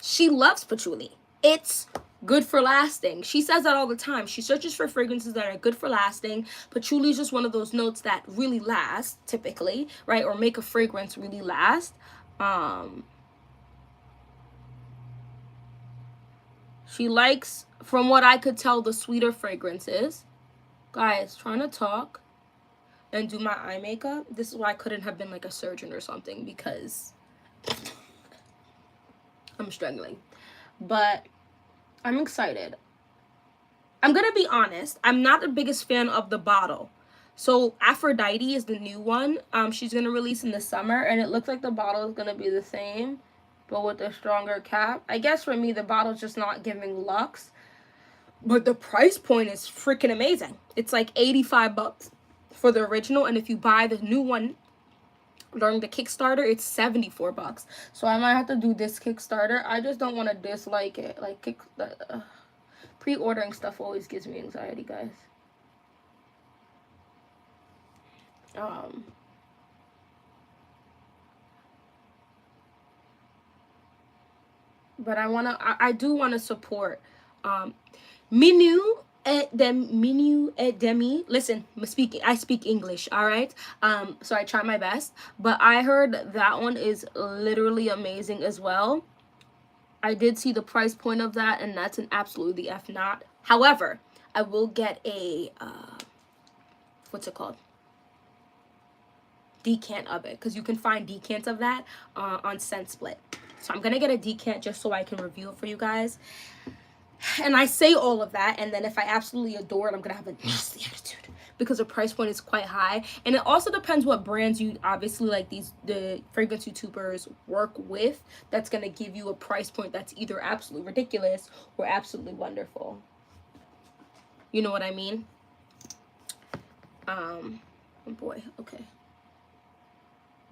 she loves patchouli. It's good for lasting. She says that all the time. She searches for fragrances that are good for lasting. Patchouli is just one of those notes that really last, typically, right? Or make a fragrance really last. She likes, from what I could tell, the sweeter fragrances. Guys, trying to talk and do my eye makeup. This is why I couldn't have been like a surgeon or something, because I'm struggling. But I'm excited. I'm gonna be honest, I'm not the biggest fan of the bottle. So Aphrodite is the new one. She's gonna release in the summer, and it looks like the bottle is gonna be the same, but with a stronger cap. I guess for me, the bottle's just not giving luxe, but the price point is freaking amazing. It's like 85 bucks for the original, and if you buy the new one during the Kickstarter, it's 74 bucks. So I might have to do this Kickstarter. I just don't want to dislike it. Like, pre-ordering stuff always gives me anxiety, guys. but I do want to support Minu Minu et Demi. Listen, I speak English, all right? So I try my best, but I heard that one is literally amazing as well. I did see the price point of that, and that's an absolutely F not. However, I will get a what's it called? Decant of it, because you can find decants of that on Scent Split. So I'm gonna get a decant just so I can review it for you guys. And I say all of that, and then if I absolutely adore it, I'm gonna have a nasty attitude because the price point is quite high. And it also depends what brands you obviously like the fragrance YouTubers work with. That's gonna give you a price point that's either absolutely ridiculous or absolutely wonderful. You know what I mean? Oh boy, okay.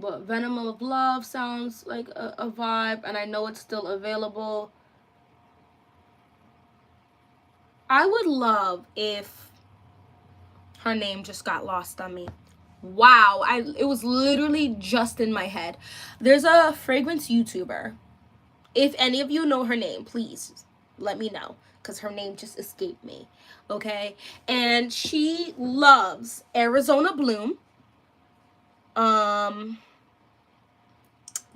But Venom of Love sounds like a vibe, and I know it's still available. I would love if her name just got lost on me. Wow, it was literally just in my head. There's a fragrance YouTuber. If any of you know her name, please let me know, because her name just escaped me. Okay? And she loves Arizona Bloom.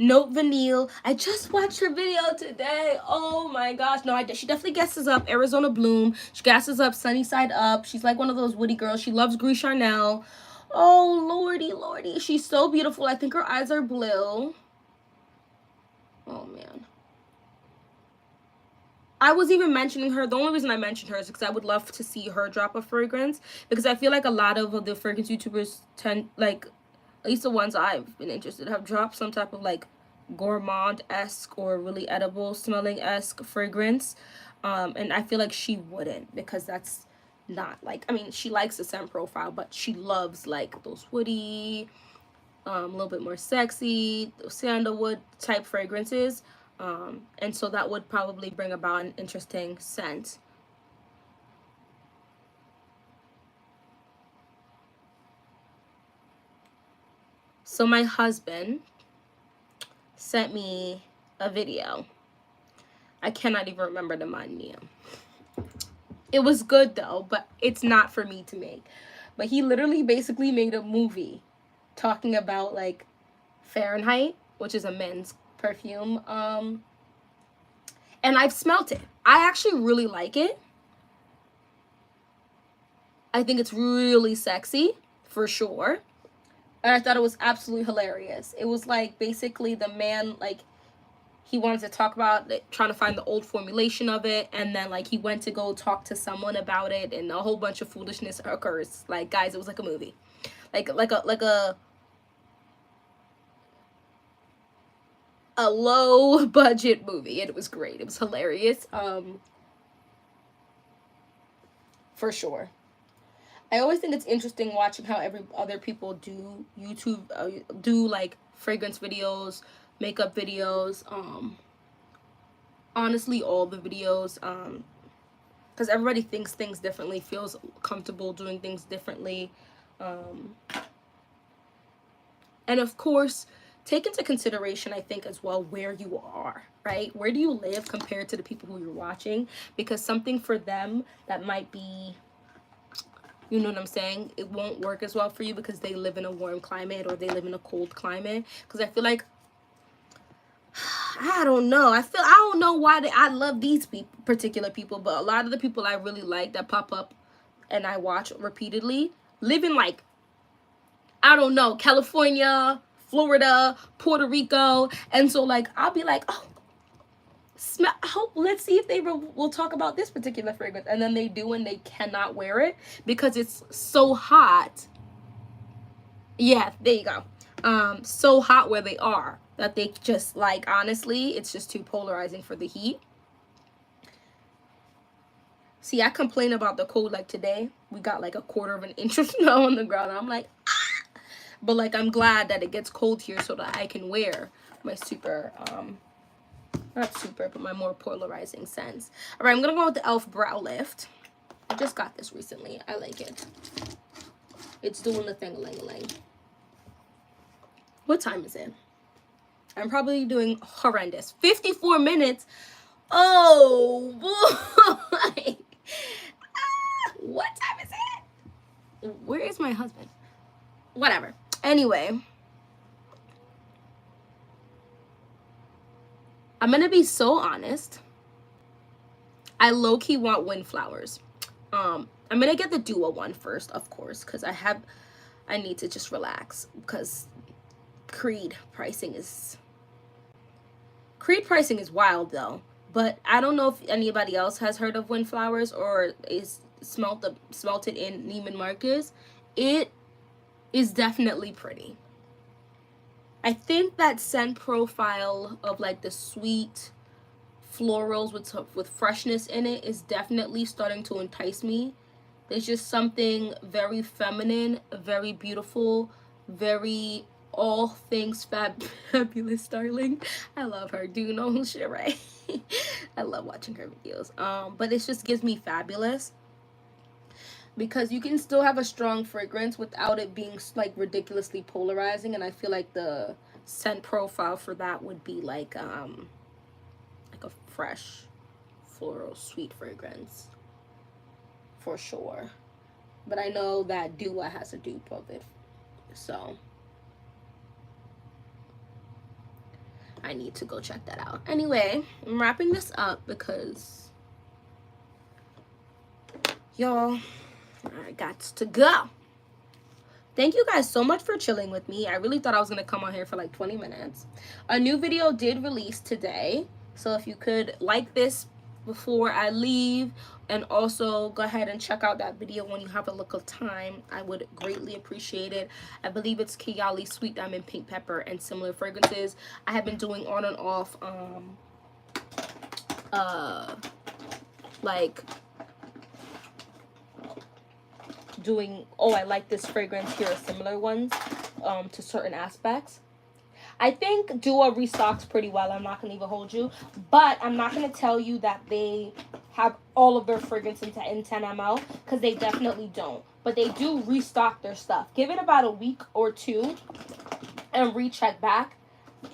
Note Vanille. I just watched her video today. Oh my gosh. No, she definitely guesses up Arizona Bloom. She gasses up Sunny Side Up. She's like one of those woody girls. She loves Gris Charnel. Oh, lordy, lordy. She's so beautiful. I think her eyes are blue. Oh, man. I was even mentioning her. The only reason I mentioned her is because I would love to see her drop a fragrance. Because I feel like a lot of the fragrance YouTubers tend, like, at least the ones I've been interested in, have dropped some type of like gourmand-esque or really edible smelling-esque fragrance. And I feel like she wouldn't, because that's not like, I mean, she likes the scent profile, but she loves like those woody, a little bit more sexy, sandalwood type fragrances. And so that would probably bring about an interesting scent. So my husband sent me a video. I cannot even remember the name. It was good though, but it's not for me to make. But he literally basically made a movie talking about like Fahrenheit, which is a men's perfume. And I've smelt it. I actually really like it. I think it's really sexy, for sure. And I thought it was absolutely hilarious. It was like basically the man, like, he wanted to talk about it, trying to find the old formulation of it, and then like he went to go talk to someone about it, and a whole bunch of foolishness occurs. Like, guys, it was like a movie, like a low budget movie, and it was great. It was hilarious, for sure. I always think it's interesting watching how other people do YouTube, do like fragrance videos, makeup videos, honestly all the videos, because everybody thinks things differently, feels comfortable doing things differently, and of course take into consideration, I think, as well, where you are, right? Where do you live compared to the people who you're watching? Because something for them that might be, you know what I'm saying, it won't work as well for you because they live in a warm climate or they live in a cold climate. Because I feel like, I don't know. I don't know why I love these particular people, but a lot of the people I really like that pop up and I watch repeatedly live in, like, I don't know, California, Florida, Puerto Rico. And so, like, I'll be like, oh, let's see if they will talk about this particular fragrance, and then they do, and they cannot wear it because it's so hot. Yeah, there you go. So hot where they are that they just, like, honestly, it's just too polarizing for the heat. See, I complain about the cold. Like today, we got like a quarter of an inch of snow on the ground. I'm like, ah! But like, I'm glad that it gets cold here so that I can wear my super not super, but my more polarizing scents. All right, I'm gonna go with the e.l.f. Brow Lift. I just got this recently. I like it. It's doing the thing-a-ling-a-ling. What time is it? I'm probably doing horrendous. 54 minutes. Oh boy. What time is it? Where is my husband? Whatever. Anyway, I'm gonna be so honest. I low-key want Windflowers. I'm gonna get the Dua one first, of course, because I need to just relax because Creed pricing is wild though. But I don't know if anybody else has heard of Windflowers or is smelted in Neiman Marcus. It is definitely pretty. I think that scent profile of like the sweet florals with freshness in it is definitely starting to entice me. There's just something very feminine, very beautiful, very all things fabulous, darling. I love her. Do you know who shit, right? I love watching her videos. But it just gives me fabulous because you can still have a strong fragrance without it being like ridiculously polarizing, and I feel like the scent profile for that would be like a fresh floral sweet fragrance for sure. But I know that Dua has a dupe of it, so I need to go check that out. Anyway, I'm wrapping this up because y'all, I got to go. Thank you guys so much for chilling with me. I really thought I was gonna come on here for like 20 minutes. A new video did release today, so if you could like this before I leave, and also go ahead and check out that video when you have a look of time, I would greatly appreciate it. I believe it's Kayali Sweet Diamond Pink Pepper and similar fragrances. I have been doing on and off like doing, oh, I like this fragrance, here are similar ones to certain aspects. I think Dua restocks pretty well, I'm not gonna even hold you, but I'm not gonna tell you that they have all of their fragrance in 10 ml, because they definitely don't, but they do restock their stuff. Give it about a week or two and recheck back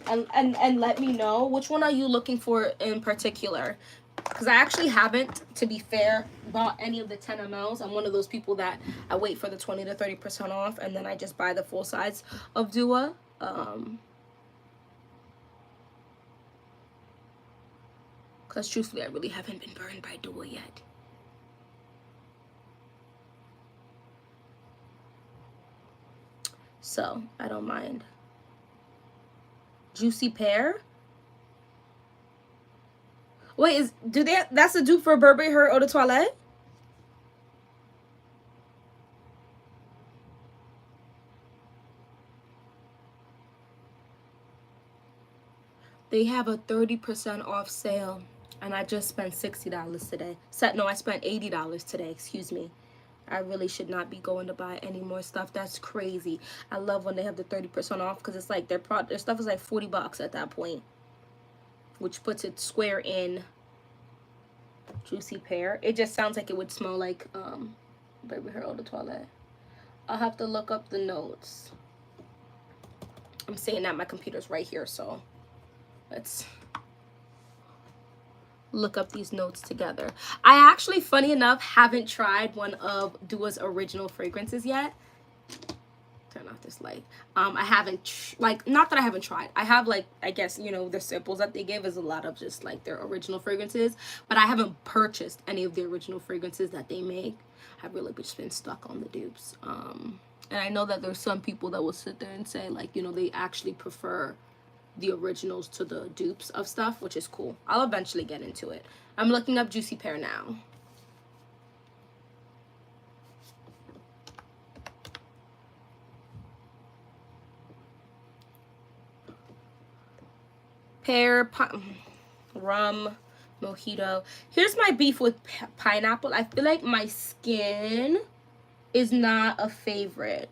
and let me know which one are you looking for in particular, because I actually haven't, to be fair, bought any of the 10 mls. I'm one of those people that I wait for the 20 to 30% off and then I just buy the full size of Dua. Because truthfully, I really haven't been burned by Dua yet. So, I don't mind. Juicy Pear? Wait, that's a dupe for Burberry Her Eau de Toilette? They have a 30% off sale. And I just spent $60 today. No, I spent $80 today, excuse me. I really should not be going to buy any more stuff. That's crazy. I love when they have the 30% off because it's like their stuff is like $40 at that point, which puts it square in Juicy Pear. It just sounds like it would smell like Baby Hair Eau de Toilette. I'll have to look up the notes. I'm saying that my computer's right here, so let's look up these notes together. I actually, funny enough, haven't tried one of Dua's original fragrances yet. Turn off this light. I haven't, not that I haven't tried. I have, like, I guess, you know, the samples that they give is a lot of just, like, their original fragrances. But I haven't purchased any of the original fragrances that they make. I've really just been stuck on the dupes. And I know that there's some people that will sit there and say, like, you know, they actually prefer the originals to the dupes of stuff, which is cool. I'll eventually get into it. I'm looking up Juicy Pear now. Pear, rum, mojito. Here's my beef with pineapple. I feel like my skin is not a favorite.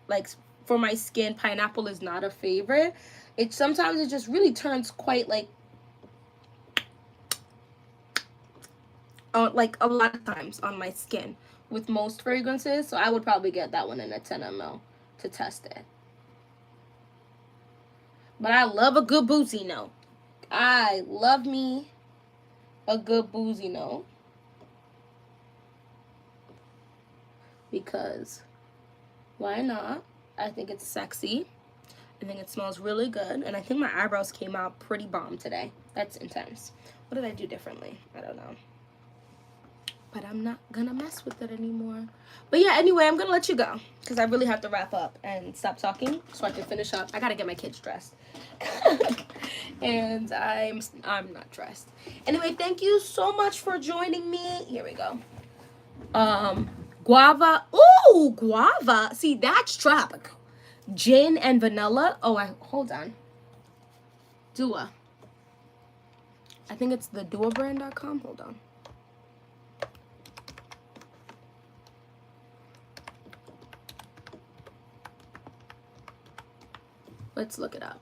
Like, for my skin, pineapple is not a favorite. Sometimes it just really turns quite like a lot of times on my skin with most fragrances. So I would probably get that one in a 10 ml to test it. But I love a good boozy note. I love me a good boozy note. Because why not? I think it's sexy. I think it smells really good. And I think my eyebrows came out pretty bomb today. That's intense. What did I do differently? I don't know. But I'm not gonna mess with it anymore. But yeah, anyway, I'm gonna let you go. Because I really have to wrap up and stop talking so I can finish up. I gotta get my kids dressed. And I'm not dressed. Anyway, thank you so much for joining me. Here we go. Guava. Ooh, guava. See, that's tropical. Gin and vanilla. Oh, hold on. Dua. I think it's the duabrand.com. Hold on. Let's look it up.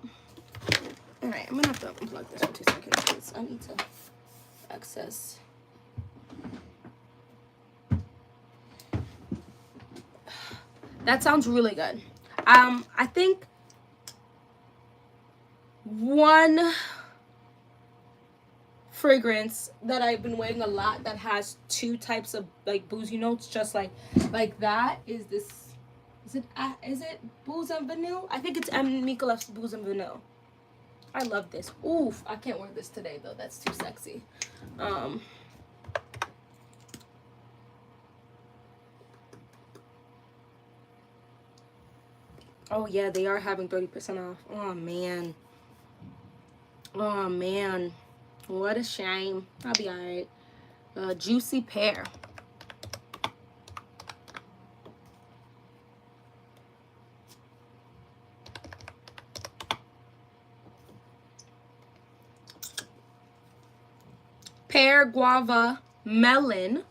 All right, I'm gonna have to unplug this for 2 seconds because I need to access. That sounds really good. I think one fragrance that I've been wearing a lot that has 2 types of like boozy notes, just like that, is this. Is it Booze and Vanille? I think it's Michelef's Booze and Vanille. I love this. Oof, I can't wear this today though. That's too sexy. Oh yeah, they are having 30% off. Oh man. Oh man. What a shame. I'll be alright. Juicy Pear. Pear, guava, melon,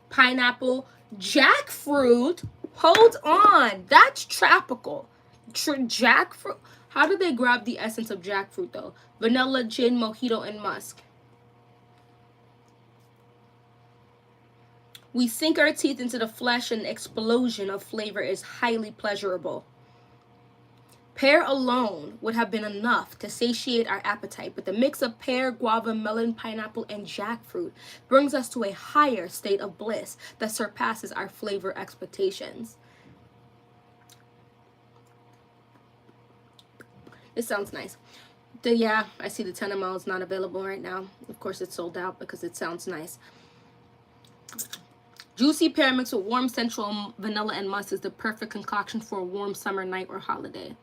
pineapple, jackfruit. Hold on. That's tropical. Jackfruit. How do they grab the essence of jackfruit though? Vanilla, gin, mojito, and musk. We sink our teeth into the flesh and the explosion of flavor is highly pleasurable. Pear alone would have been enough to satiate our appetite, but the mix of pear, guava, melon, pineapple, and jackfruit brings us to a higher state of bliss that surpasses our flavor expectations. It sounds nice. Yeah, I see the 10 ml is not available right now. Of course, it's sold out because it sounds nice. Juicy pear mixed with warm sensual vanilla and musk is the perfect concoction for a warm summer night or holiday.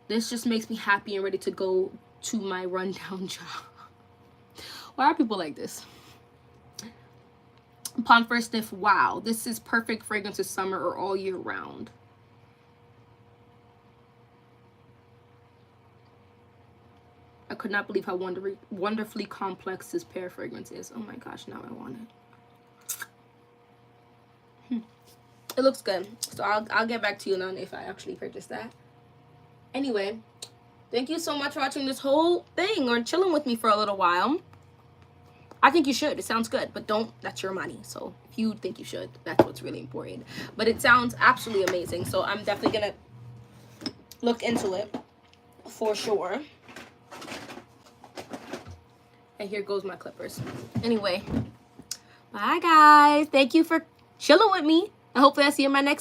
This just makes me happy and ready to go to my rundown job. Why are people like this? Upon first sniff, wow, this is perfect fragrance for summer or all year round. I could not believe how wonderfully complex this pear fragrance is. Oh my gosh, now I want it. It looks good. So I'll get back to you on if I actually purchase that. Anyway, thank you so much for watching this whole thing or chilling with me for a little while. I think you should. It sounds good, but that's your money. So if you think you should, that's what's really important. But it sounds absolutely amazing. So I'm definitely going to look into it for sure. And here goes my clippers. Anyway, bye guys. Thank you for chilling with me. And hopefully I see you in my next